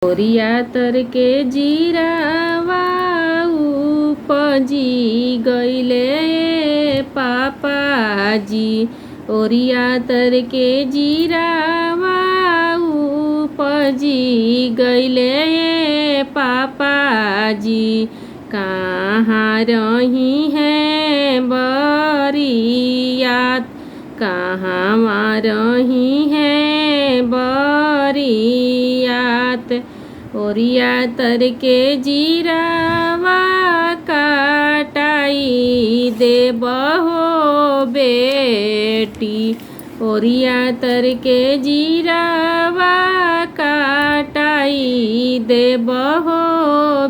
ओरिया तर के जीरावा उपजी गईले पापाजी। ओरिया तर के जीरावा उपजी गईले पापाजी। कहाँ रही है बरियात, कहाँ रही है बरियात। ओरिया तर के जीरावा काटाई देबहो बेटी। ओरिया तर के जीरावा काटाई देबहो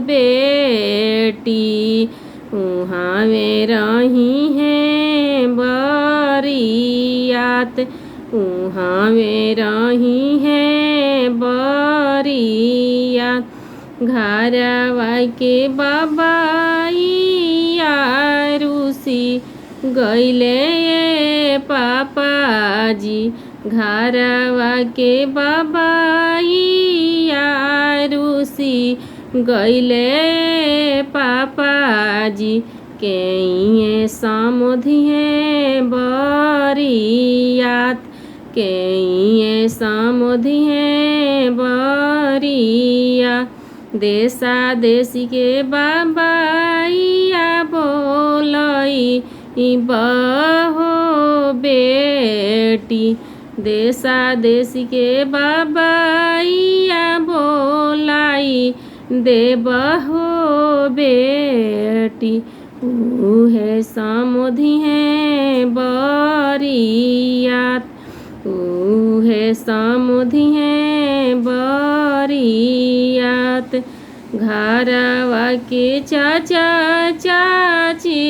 बेटी। उहाँ में रही है बरियात, उहाँ में रही है बरियात। घरवा के बाबाइया रूसी गईले पापाजी। घरवा के बाबाइया रूसी गईले पापाजी। केइए समधिए बरियात, केइए समधिए बरियात। देशा देशी के बाबाइया बोलई बहो बेटी। देशा देशी के बाबाइया बोलाई देबहो बेटी। उहे समधिए बरियात, उहे समधिए बरियात। घरवा के चाचा चाची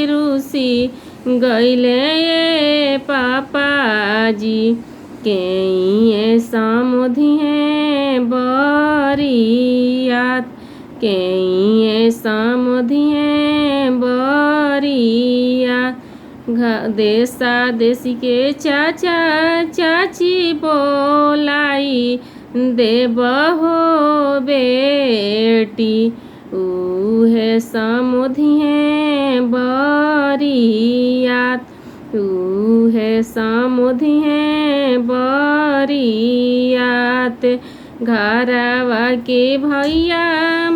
रूसी गईले पापाजी। केइए समधिए बरियात, केइए समधिए बरियात। देशा देशी के चाचा चाची बोलाई देबहो बेटी। उहे समधिए बरियात, उहे समधिए बरियात। घरवा के भैया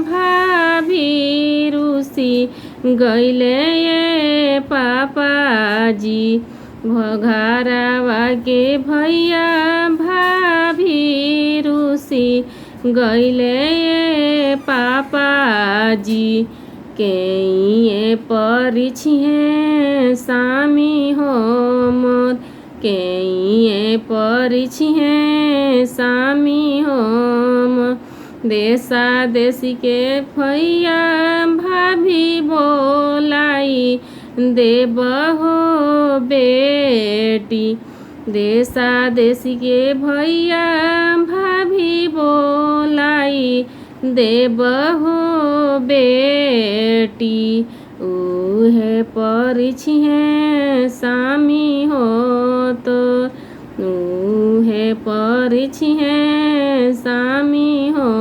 भाभी रूसी गईले पापाजी। घरवा के भैया भाभी रूसी गईले पापाजी। केइए परिछिए सामी हो मोर, केइए परिछिए सामी हो मोर। देशा देशी के भैया भाभी बोलाई देबहो बेटी। देशा देशी के भैया भाभी बोलाई देबहो बेटी। उहे परिछिए सामी हो तो, उहे परिछिए सामी हो।